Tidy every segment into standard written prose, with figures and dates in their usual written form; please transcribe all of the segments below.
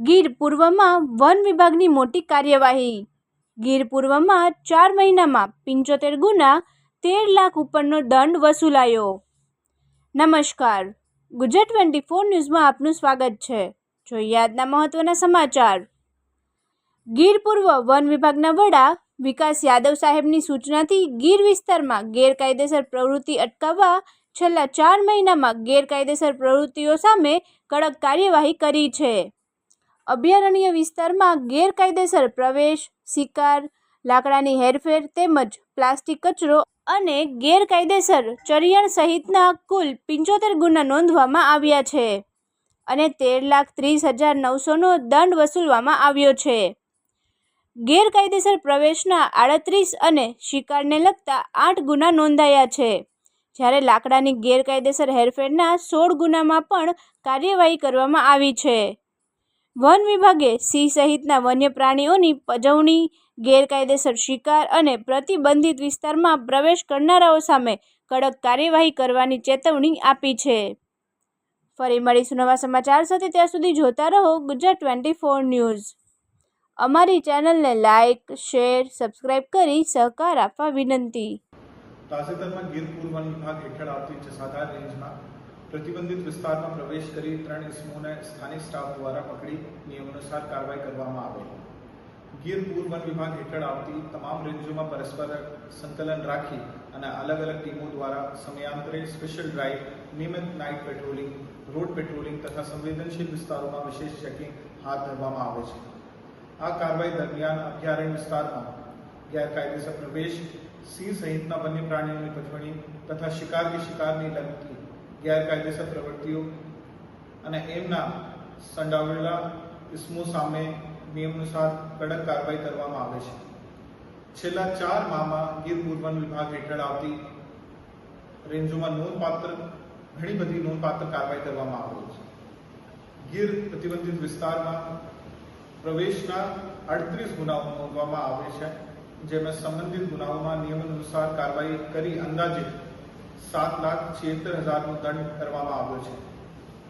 ગીર પૂર્વમાં વન વિભાગની મોટી કાર્યવાહી। ગીર પૂર્વમાં 4 મહિનામાં 75 ગુના 13 લાખ ઉપરનો દંડ વસૂલાયો। નમસ્કાર, ગુજરાત 24 ન્યૂઝમાં આપનું સ્વાગત છે। જોઈએ આજના મહત્વના સમાચાર। ગીર પૂર્વ વન વિભાગના વડા વિકાસ યાદવ સાહેબની સૂચનાથી ગીર વિસ્તારમાં ગેરકાયદેસર પ્રવૃત્તિ અટકાવવા છેલ્લા 4 મહિનામાં ગેરકાયદેસર પ્રવૃત્તિઓ સામે કડક કાર્યવાહી કરી છે। અભયારણ્ય વિસ્તારમાં ગેરકાયદેસર પ્રવેશ, શિકાર, લાકડાની હેરફેર તેમજ પ્લાસ્ટિક કચરો અને ગેરકાયદેસર ચરિયાણ સહિતના કુલ 75 ગુના નોંધવામાં આવ્યા છે અને 13,30,900નો દંડ વસૂલવામાં આવ્યો છે। ગેરકાયદેસર પ્રવેશના 38 અને શિકારને લગતા 8 ગુના નોંધાયા છે, જ્યારે લાકડાની ગેરકાયદેસર હેરફેરના 16 ગુનામાં પણ કાર્યવાહી કરવામાં આવી છે। વન વિભાગે સિંહ સહિતના વન્ય પ્રાણીઓની પજવણી, ગેરકાયદેસર શિકાર અને પ્રતિબંધિત વિસ્તારમાં પ્રવેશ કરનારાઓ સામે કડક કાર્યવાહી કરવાની ચેતવણી આપી છે। ફરી મળીશું નવા સમાચાર સાથે, ત્યાં સુધી જોતા રહો ગુજરાત 24 ન્યૂઝ। અમારી ચેનલને લાઇક, શેર, સબસ્ક્રાઇબ કરી સહકાર આપવા વિનંતી। તાજેતરમાં ગીર પૂર્વ વન વિભાગ હેઠળ આવતી જસાધાર રેન્જમાં પ્રતિબંધિત વિસ્તારમાં પ્રવેશ કરી 3 ઇસમોને સ્થાનિક સ્ટાફ દ્વારા પકડી નિયમાનુસાર કાર્યવાહી કરવામાં આવેલ। ગીર પૂર્વ વન વિભાગ હેઠળ આવતી તમામ રેન્જોમાં પરસ્પર સંકલન રાખી અને અલગ અલગ ટીમો દ્વારા સમયાંતરે સ્પેશિયલ ડ્રાઇવ, નિયમિત નાઇટ પેટ્રોલિંગ, રોડ પેટ્રોલિંગ તથા સંવેદનશીલ વિસ્તારોમાં વિશેષ ચેકિંગ હાથ ધરવામાં આવે છે। આ કાર્યવાહી દરમિયાન અભયારણ્ય વિસ્તારમાં ગેરકાયદેસર પ્રવેશ, સિંહ સહિતના વન્ય પ્રાણીઓની પજવણી તથા શિકારની લગતી ગેરકાયદેસર પ્રવૃત્તિઓ અને એમના સંડોવાયેલા ઇસમો સામે નિયમાનુસાર કડક કાર્યવાહી કરવામાં આવે છે। છેલ્લા 4 માહમાં ગીર પૂર્વ વન વિભાગ હેઠળ આવતી રેન્જોમાં ઘણી બધી નોંધપાત્ર કાર્યવાહી કરવામાં આવી છે। ગીર પ્રતિબંધિત વિસ્તારમાં પ્રવેશના 38 ગુનાઓ નોંધવામાં આવે છે, જેમાં સંબંધિત ગુનાઓમાં નિયમાનુસાર કાર્યવાહી કરી અંદાજિત 7,76,000નો દંડ કરવામાં આવ્યો છે।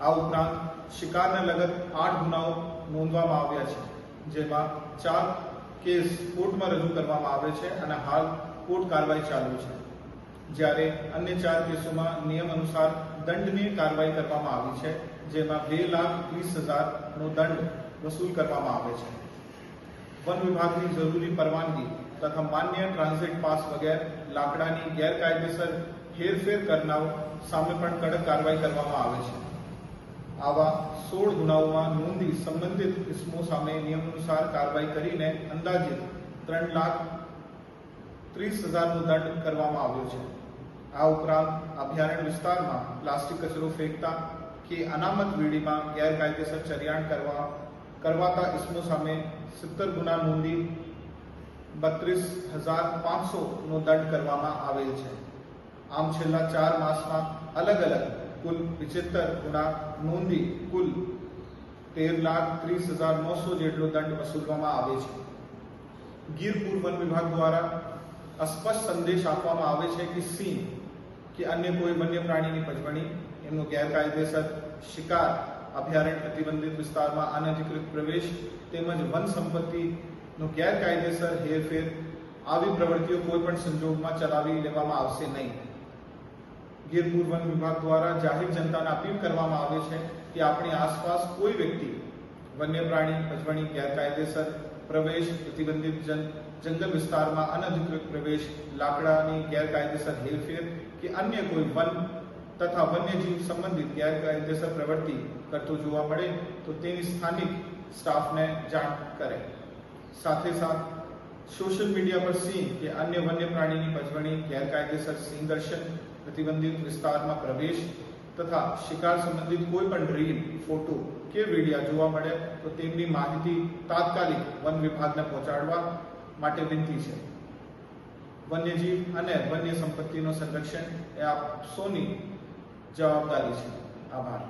આ ઉપરાંત શિકારને લગત 8 ગુનાઓ નોંધવામાં આવ્યા છે, જેમાં 4 કેસ કોર્ટમાં રજૂ કરવામાં આવે છે અને હાલ કોર્ટ કાર્યવાહી ચાલુ છે, જ્યારે અન્ય 4 કેસોમાં નિયમ અનુસાર દંડનીય કાર્યવાહી કરવામાં આવી છે, જેમાં 2,20,000નો દંડ વસૂલ કરવામાં આવે છે। વન વિભાગની જરૂરી પરવાનગી તથા માન્ય ટ્રાન્ઝિટ પાસ વગેરે લાકડાની ગેરકાયદેસર હેરફેર કરનાર સામે પણ કડક કાર્યવાહી કરવામાં આવે છે। આવા 16 ગુનાઓમાં નોંધી સંબંધિત ઇસમો સામે નિયમાનુસાર કાર્યવાહી કરીને અંદાજિત 3,30,000નો દંડ કરવામાં આવ્યો છે। આ ઉપરાંત અભયારણ્ય વિસ્તારમાં પ્લાસ્ટિક કચરો ફેંકતા કે અનામત વેડીમાં ગેરકાયદેસર ચરિયાણ કરવાતા ઇસમો સામે 70 ગુના નોંધી 32,500નો દંડ કરવામાં આવેલ છે। આમ છેલ્લા 4 માસમાં અલગ અલગ કુલ 75 ગુના નોંધી કુલ 13,30,900 જેટલો દંડ વસૂલવામાં આવે છે। ગીર પૂર્વ વન વિભાગ દ્વારા સ્પષ્ટ સંદેશ આપવામાં આવે છે કે સિંહ કે અન્ય કોઈ વન્ય પ્રાણીની પજવણી, એમનો ગેરકાયદેસર શિકાર, અભયારણ્ય પ્રતિબંધિત વિસ્તારમાં અનધિકૃત પ્રવેશ તેમજ વન સંપત્તિનો ગેરકાયદેસર હેરફેર આવી પ્રવૃત્તિઓ કોઈ પણ સંજોગમાં ચલાવી લેવામાં આવશે નહીં। ગીર પૂર્વ વન વિભાગ દ્વારા જાહેર જનતાને અપીલ કરવામાં આવે છે કે આપણી આસપાસ કોઈ વ્યક્તિ વન્ય પ્રાણી પજવણી, ગેરકાયદેસર પ્રવેશ, પ્રતિબંધિત જંગલ વિસ્તારમાં અનધિકૃત પ્રવેશ, લાકડાની ગેરકાયદેસર હેરફેર કે અન્ય કોઈ વન તથા વન્યજીવ સંબંધિત ગેરકાયદેસર પ્રવૃત્તિ કરતો જોવા મળે તો તેની સ્થાનિક સ્ટાફને જાણ કરે। સાથે સાથ સોશિયલ મીડિયા પર સિંહ કે અન્ય વન્ય પ્રાણીની પજવણી, ગેરકાયદેસર સિંહ દર્શન, પ્રતિબંધિત વિસ્તારમાં પ્રવેશ તથા શિકાર સંબંધિત કોઈ પણ રીલ, ફોટો કે વિડીયો જોવા મળે તો તેમની માહિતી તાત્કાલિક વન વિભાગને પહોંચાડવા માટે વિનંતી છે। વન્યજીવ અને વન્ય સંપત્તિનું સંરક્ષણ એ આપ સૌની જવાબદારી છે। આભાર।